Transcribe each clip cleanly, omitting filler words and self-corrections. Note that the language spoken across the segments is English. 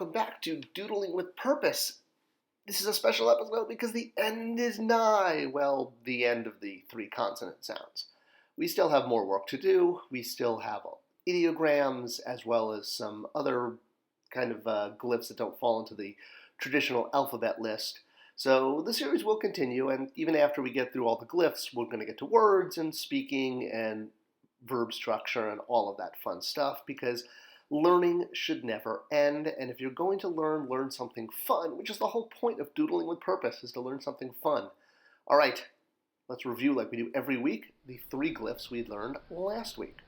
welcome back to Doodling with Purpose. This is a special episode because the end is nigh. Well, the end of the three consonant sounds. We still have more work to do. We still have ideograms as well as some other kind of glyphs that don't fall into the traditional alphabet list. So the series will continue, and even after we get through all the glyphs, we're going to get to words and speaking and verb structure and all of that fun stuff, because learning should never end, and if you're going to learn something fun, which is the whole point of Doodling with Purpose, is to learn something fun. All right, let's review, like we do every week, the three glyphs we learned last week.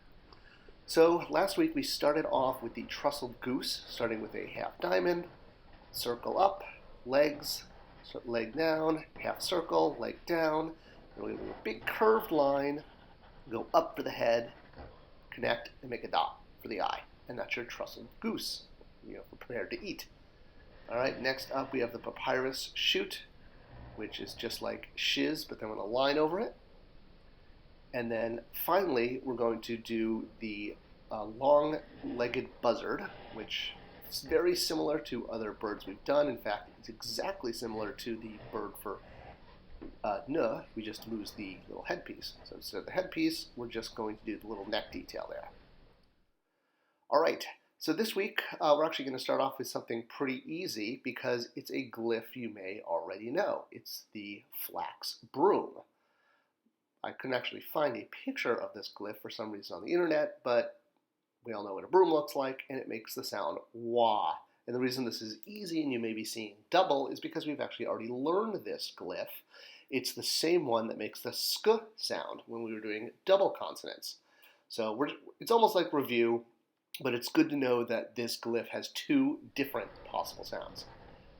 So last week we started off with the trusselled goose, starting with a half diamond, circle up, legs, leg down, half circle, leg down, and we do a big curved line, go up for the head, connect, and make a dot for the eye. And that's your trusselled goose, prepared to eat. All right, next up we have the papyrus shoot, which is just like shiz, but then with a line over it. And then finally, we're going to do the long-legged buzzard, which is very similar to other birds we've done. In fact, it's exactly similar to the bird for nuh. We just lose the little headpiece. So instead of the headpiece, we're just going to do the little neck detail there. All right, so this week we're actually going to start off with something pretty easy because it's a glyph you may already know. It's the flax broom. I couldn't actually find a picture of this glyph for some reason on the internet, but we all know what a broom looks like, and it makes the sound wah. And the reason this is easy and you may be seeing double is because we've actually already learned this glyph. It's the same one that makes the sk sound when we were doing double consonants. So it's almost like review, but it's good to know that this glyph has two different possible sounds.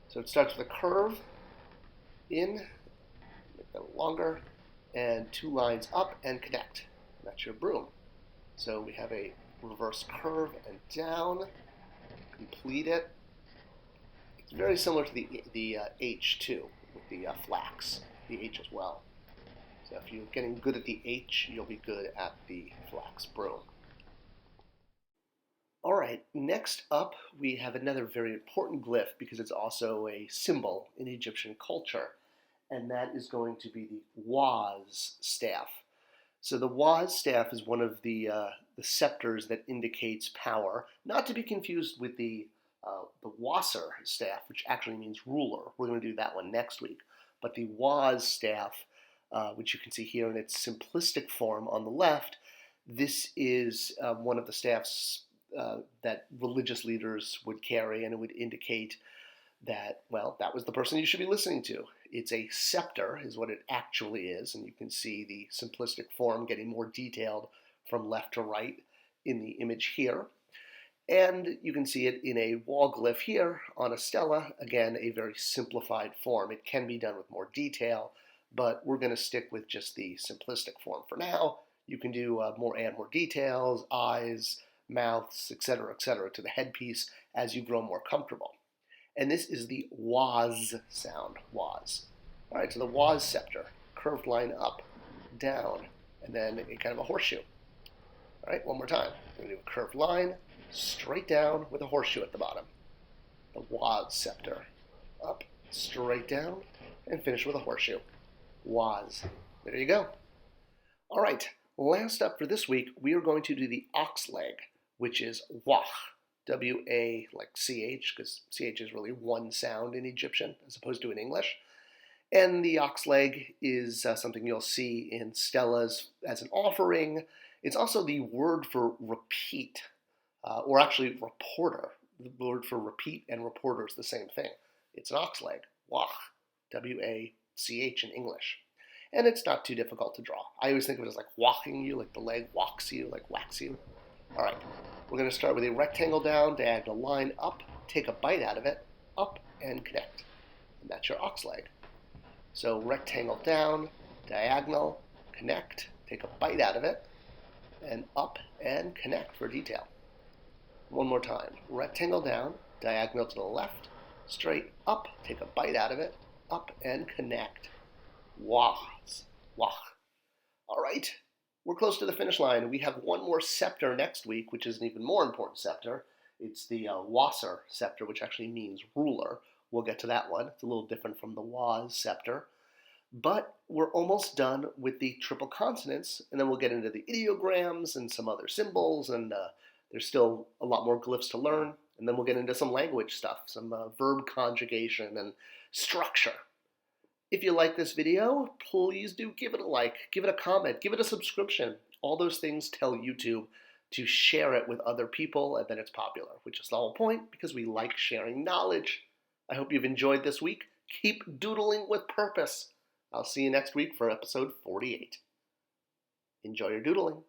So it starts with a curve in, make that a little longer, and two lines up and connect. And that's your broom. So we have a reverse curve and down, complete it. It's very similar to the H too, with the flax, the H as well. So if you're getting good at the H, you'll be good at the flax broom. All right, next up we have another very important glyph because it's also a symbol in Egyptian culture, and that is going to be the WACH staff. So the WACH staff is one of the scepters that indicates power, not to be confused with the Wasser staff, which actually means ruler. We're going to do that one next week. But the WACH staff, which you can see here in its simplistic form on the left, this is one of the staffs that religious leaders would carry, and it would indicate that, well, that was the person you should be listening to. It's a scepter is what it actually is, and you can see the simplistic form getting more detailed from left to right in the image here. And you can see it in a wall glyph here on a stela, again, a very simplified form. It can be done with more detail, but we're going to stick with just the simplistic form for now. You can do add more details, eyes, mouths, etc., to the headpiece as you grow more comfortable. And this is the waz sound, waz. All right, so the waz scepter, curved line up, down, and then a kind of a horseshoe. All right, one more time. We're going to do a curved line, straight down with a horseshoe at the bottom. The waz scepter, up, straight down, and finish with a horseshoe. Waz. There you go. All right, last up for this week, we are going to do the Aux Leg, which is WACH. W-A, like C-H, because C-H is really one sound in Egyptian as opposed to in English. And the Aux Leg is something you'll see in stelas as an offering. It's also the word for repeat, or actually reporter. The word for repeat and reporter is the same thing. It's an Aux Leg, WACH, W-A-C-H in English. And it's not too difficult to draw. I always think of it as like walking you, like the leg walks you, like whacks you. All right, we're going to start with a rectangle down, diagonal line up, take a bite out of it, up and connect. And that's your Aux Leg. So rectangle down, diagonal, connect, take a bite out of it, and up and connect for detail. One more time. Rectangle down, diagonal to the left, straight up, take a bite out of it, up and connect. Waz. Wach. All right. We're close to the finish line. We have one more scepter next week, which is an even more important scepter. It's the Wasser scepter, which actually means ruler. We'll get to that one. It's a little different from the Was scepter. But we're almost done with the triple consonants, and then we'll get into the ideograms and some other symbols, and there's still a lot more glyphs to learn. And then we'll get into some language stuff, some verb conjugation and structure. If you like this video, please do give it a like, give it a comment, give it a subscription. All those things tell YouTube to share it with other people, and then it's popular, which is the whole point, because we like sharing knowledge. I hope you've enjoyed this week. Keep doodling with purpose. I'll see you next week for episode 48. Enjoy your doodling.